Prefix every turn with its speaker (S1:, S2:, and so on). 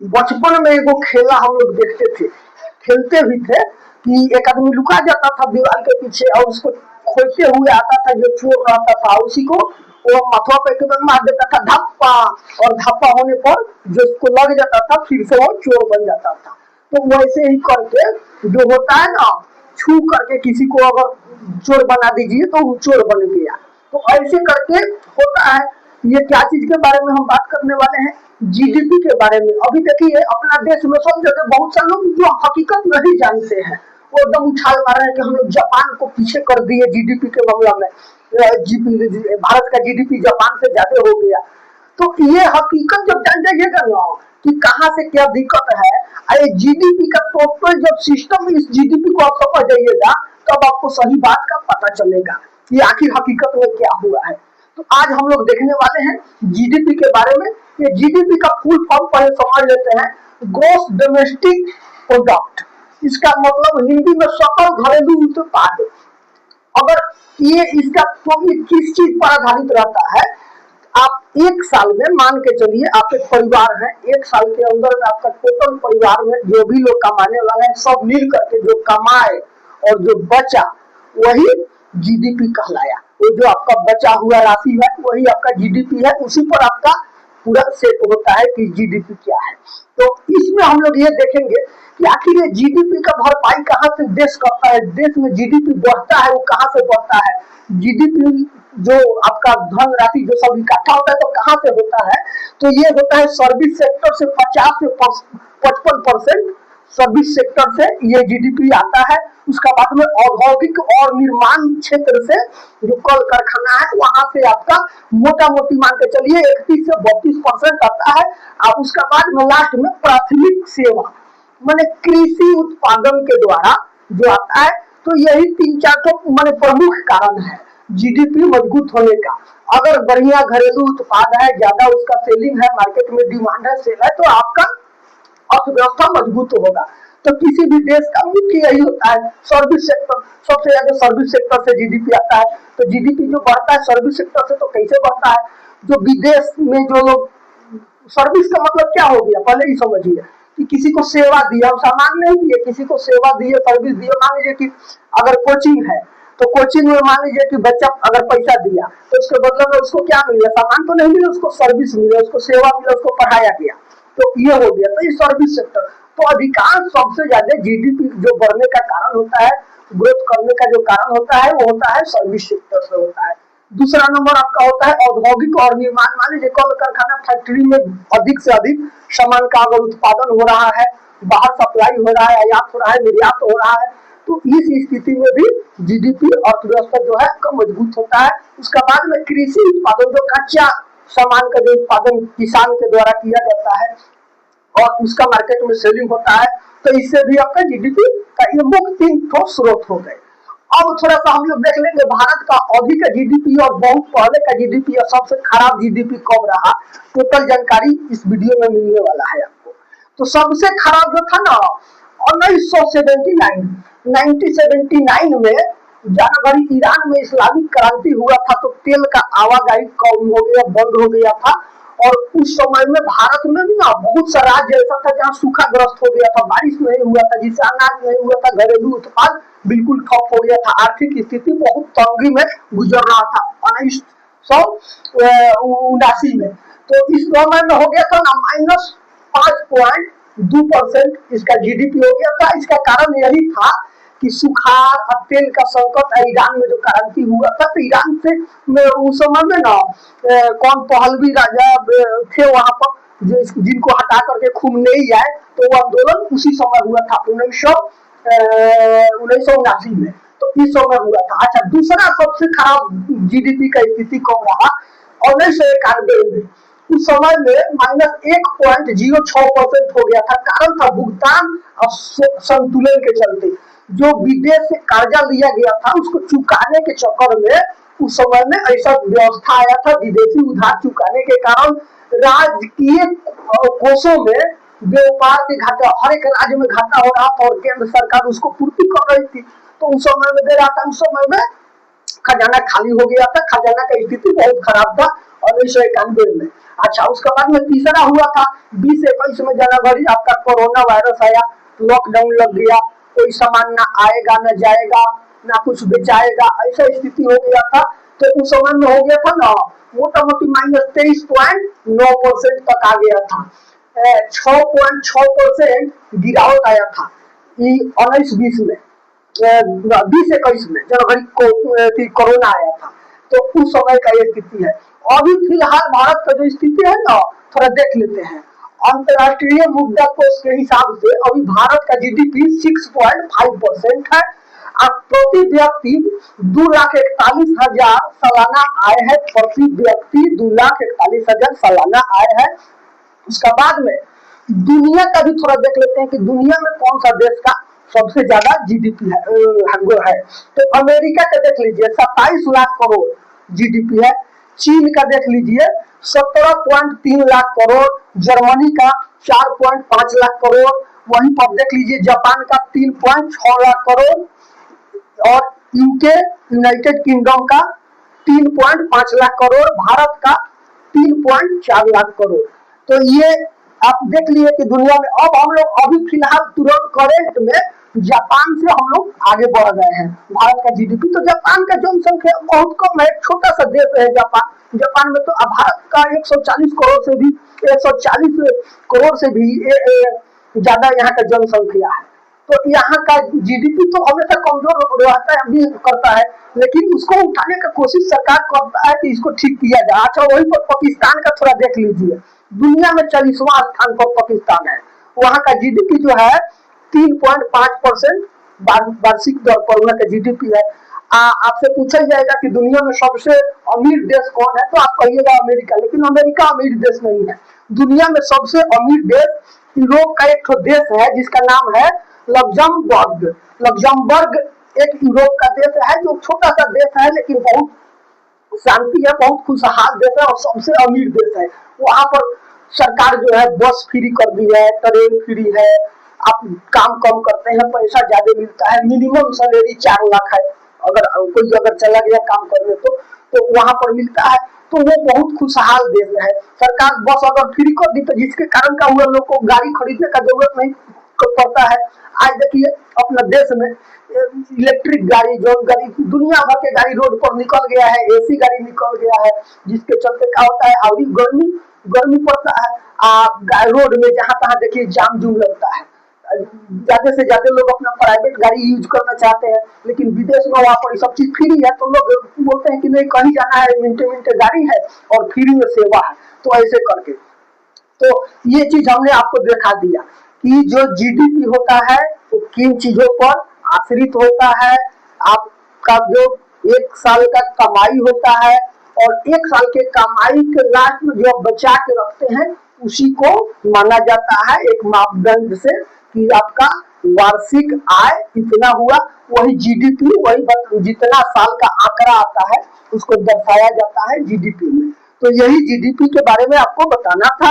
S1: बचपन में एगो खेला हम लोग देखते थे, खेलते भी थे कि एक आदमी लुका जाता था दीवार के पीछे और उसको खोजते हुए आता था जो चोर रहता था, उसी को वो मथुआ पे एकदम मार देता था धप्पा, और धप्पा होने पर जो उसको लग जाता था फिर से वो चोर बन जाता था। तो वैसे ही करके जो होता है ना, छू करके किसी को अगर चोर बना दीजिए तो वो चोर बन गया। तो ऐसे करके होता है। ये क्या चीज के बारे में हम बात करने वाले हैं? जीडीपी के बारे में। अभी देखिए अपना देश में सब जगह बहुत सारे लोग जो हकीकत नहीं जानते हैं वो एकदम उछाल मार रहे हैं कि हम लोग जापान को पीछे कर दिए जीडीपी के मामला में। भारत का जीडीपी जापान से ज्यादा हो गया। तो ये हकीकत जब जान जाइएगा ना कि कहाँ से क्या दिक्कत है, अरे जीडीपी का टोटल जब सिस्टम, इस जीडीपी को आप समझ जाइएगा तब आपको सही बात का पता चलेगा कि आखिर हकीकत में क्या हुआ है। तो आज हम लोग देखने वाले हैं जीडीपी के बारे में। ये जीडीपी का फुल फॉर्म पहले समझ लेते हैं, ग्रॉस डोमेस्टिक प्रोडक्ट। इसका मतलब हिंदी में सकल घरेलू उत्पाद। अगर ये इसका तो ये किस चीज पर आधारित रहता है? आप एक साल में मान के चलिए आप एक परिवार है, एक साल के अंदर में आपका टोटल परिवार में जो भी लोग कमाने वाले हैं सब मिल करके जो कमाए और जो बचा वही जीडीपी कहलाया। वो जो आपका बचा हुआ राशि है वही आपका जीडीपी है, उसी पर आपका पूरा सेट होता है कि जीडीपी क्या है। तो इसमें हम लोग ये देखेंगे कि आखिर ये जीडीपी का भरपाई कहाँ से देश करता है, देश में जीडीपी बढ़ता है वो कहाँ से बढ़ता है। जीडीपी जो आपका धन राशि जो सब इकट्ठा होता है तो कहाँ से होता है? तो ये होता है सर्विस सेक्टर से 50 से 55% सर्विस सेक्टर से ये जीडीपी आता है। उसका बाद में औद्योगिक और निर्माण क्षेत्र से जो कल कारखाना है वहां से आपका मोटा मोटी मान के चलिए 31 से 32% आता है। और उसका बाद में लास्ट में प्राथमिक सेवा माने कृषि उत्पादन के द्वारा जो आता है। तो यही 3-4 तो माने प्रमुख कारण है जीडीपी मजबूत होने का। अगर बढ़िया घरेलू उत्पाद है, ज्यादा उसका सेलिंग है, मार्केट में डिमांड है, सेल है, तो आपका अर्थव्यवस्था मजबूत होगा। तो किसी भी देश का मुख्य यही होता है सर्विस सेक्टर। सबसे ज्यादा सर्विस सेक्टर से जीडीपी आता है। तो जीडीपी जो बढ़ता है सर्विस सेक्टर से, तो कैसे बढ़ता है? जो विदेश में जो लोग, सर्विस का मतलब क्या हो गया पहले ही समझिए कि किसी को सेवा दिया, हम सामान नहीं दिए, किसी को सेवा दिए, सर्विस दिए। मान लीजिए कि अगर कोचिंग है तो कोचिंग में मान लीजिए कि बच्चा अगर पैसा दिया तो उसके बदले में उसको क्या मिला? सामान तो नहीं मिला, उसको सर्विस मिला, उसको सेवा मिला, उसको पढ़ाया गया। तो ये हो गया। तो ये सर्विस सेक्टर। तो अधिकांश सबसे ज्यादा जीडीपी जो बढ़ने का कारण होता है, ग्रोथ करने का जो कारण होता है वो होता है सर्विस सेक्टर से होता है। दूसरा नंबर आपका होता है औद्योगिक और निर्माण। मान लीजिए कल कारखाना फैक्ट्री में अधिक से अधिक सामान का अगर उत्पादन हो रहा है, बाहर सप्लाई हो रहा है, आयात हो रहा है, निर्यात हो रहा है, तो इस स्थिति में भी जीडीपी अर्थव्यवस्था जो है कम मजबूत होता है। उसका बाद में कृषि उत्पादन, जो कच्चा सामान का जो उत्पादन किसान के द्वारा किया जाता है और उसका मार्केट में सेलिंग होता है, तो इससे भी आपका जीडीपी का ये मुख्य 3 स्रोत हो गए। अब थोड़ा सा हम लोग देख लेंगे भारत का अभी का जीडीपी और बहुत पहले का जीडीपी और सबसे खराब जीडीपी कब रहा। टोटल जानकारी इस वीडियो में मिलने वाला है आपको। तो सबसे खराब जो था ना 1979 1979 में जनवरी ईरान में इस्लामिक क्रांति हुआ था। तो तेल का आवाजाही कम हो गया, बंद हो गया था। और उस समय में भारत में भी ना बहुत सा राज्य ऐसा था जहाँ सूखाग्रस्त हो गया था, बारिश नहीं हुआ था, जिससे अनाज नहीं हुआ था, घरेलू उत्पाद बिल्कुल ठप हो गया था, आर्थिक स्थिति बहुत तंगी में गुजर रहा था 1979 में। तो इस समय में हो गया था ना -5.2% इसका जीडीपी हो गया था। इसका कारण यही था कि सुखाड़ और तेल का संकट ईरान में जो क्रांति हुआ था। तो ईरान से उस समय में ना कौन पहलवी राजा थे वहां पर जो जिनको हटा करके खुमनेई आए, तो वो आंदोलन उसी समय हुआ था 1979 में। तो इस समय हुआ था। अच्छा, दूसरा सबसे खराब जीडीपी का स्थिति कब रहा? 1991 में। उस समय में -1.06% हो गया था। कारण था भुगतान और संतुलन के चलते जो विदेश से कर्जा लिया गया था उसको चुकाने के चक्कर में उस समय में ऐसा व्यवस्था आया था। विदेशी उधार चुकाने के कारण राजकीय कोषों में व्यापार के घाटा, हर एक राज्य में घाटा हो रहा था और केंद्र सरकार उसको पूर्ति कर रही थी। तो उस समय में दे रहा था, उस समय में खजाना खाली हो गया था, खजाना का स्थिति बहुत खराब था। 1991 में। अच्छा, उसके बाद में तीसरा हुआ था 20-21 में जनवरी, आपका कोरोना वायरस आया, लॉकडाउन लग गया, कोई सामान ना आएगा ना जाएगा ना कुछ बेचाएगा, ऐसा स्थिति हो गया था। तो उस समय में हो गया था ना मोटा मोटी -23.9% तक आ गया था। 6.6% गिरावट आया था 19-20 में, 20-21 में जनवरी को कोरोना आया था। तो उस समय का ये स्थिति है। अभी फिलहाल भारत का जो स्थिति है ना, थोड़ा देख लेते हैं। अंतर्राष्ट्रीय मुद्रा कोष के हिसाब से अभी भारत का जीडीपी 6.5% है। अब प्रति व्यक्ति 2,41,000 सालाना आय है। प्रति व्यक्ति 2,41,000 सालाना आय है। उसके बाद में दुनिया का भी थोड़ा देख लेते हैं कि दुनिया में कौन सा देश का सबसे ज्यादा जीडीपी है। तो अमेरिका का देख लीजिए 27 लाख करोड़ जीडीपी है। चीन का देख लीजिए 17.3 लाख करोड़, जर्मनी का 4.5 लाख करोड़, वहीं पर देख लीजिए जापान का 3.6 लाख करोड़ और यूके यूनाइटेड किंगडम का 3.5 लाख करोड़, भारत का 3.4 लाख करोड़। तो ये आप देख लिए कि दुनिया में अब हम लोग अभी फिलहाल तुरंत करेंट में जापान से हम लोग आगे बढ़ गए हैं। भारत का जीडीपी, तो जापान का जनसंख्या बहुत कम है, छोटा सा देश है जापान। जापान में तो भारत का 140 करोड़ से भी 140 करोड़ से भी ज्यादा यहाँ का जनसंख्या है। तो यहाँ का जीडीपी तो हमेशा कमजोर रहता है, अभी करता है, लेकिन उसको उठाने का कोशिश सरकार करता है कि इसको ठीक किया जाए। अच्छा, वहीं पर पाकिस्तान का थोड़ा देख लीजिए, दुनिया में 40वां स्थान पर पाकिस्तान है। वहाँ का जीडीपी जो है 3.5% वार्षिक दर पर वहाँ का जीडीपी है। आपसे पूछा जाएगा कि दुनिया में सबसे अमीर देश कौन है, तो आप कहिएगा अमेरिका, लेकिन अमेरिका अमीर देश नहीं है। दुनिया में सबसे अमीर देश यूरोप का एक देश है जिसका नाम है लग्जमबर्ग। लग्जमबर्ग एक यूरोप का देश है जो छोटा सा देश है, लेकिन बहुत शांति है, बहुत खुशहाल देश है और सबसे अमीर देश है। वहां पर सरकार जो है बस फ्री कर दी है, ट्रेन फ्री है, आप काम कम करते हैं, पैसा ज्यादा मिलता है, मिनिमम सैलरी 4 लाख है। अगर चला गया काम करने तो वहां पर मिलता है। तो वो बहुत खुशहाल देश है। सरकार बस अगर फ्री कर दी तो जिसके कारण का हुआ लोग को गाड़ी खरीदने का जरूरत नहीं पड़ता है। आज देखिए अपना देश में इलेक्ट्रिक गाड़ी, जो गाड़ी दुनिया भर के गाड़ी रोड पर निकल गया है, एसी गाड़ी निकल गया है, जिसके चलते क्या होता है, अभी गर्मी पड़ता है, रोड में जहां तहां देखिए जाम जुम लगता है। ज्यादा से ज्यादा लोग अपना प्राइवेट गाड़ी यूज करना चाहते हैं, लेकिन विदेश में वहां पर सब चीज फ्री है, तो लोग बोलते हैं कि नहीं, कहीं जाना है मिनटे मिनटे गाड़ी है और फ्री में सेवा है। तो ऐसे करके तो ये चीज हमने आपको दिखा दिया कि जो जीडीपी होता है वो किन चीजों पर आश्रित होता है। आपका जो एक साल का कमाई होता है और एक साल के कमाई के लास्ट में जो बचा के रखते हैं उसी को माना जाता है एक मापदंड से कि आपका वार्षिक आय इतना हुआ। वही जीडीपी, वही जितना साल का आंकड़ा आता है उसको दर्शाया जाता है जीडीपी में। तो यही जीडीपी के बारे में आपको बताना था।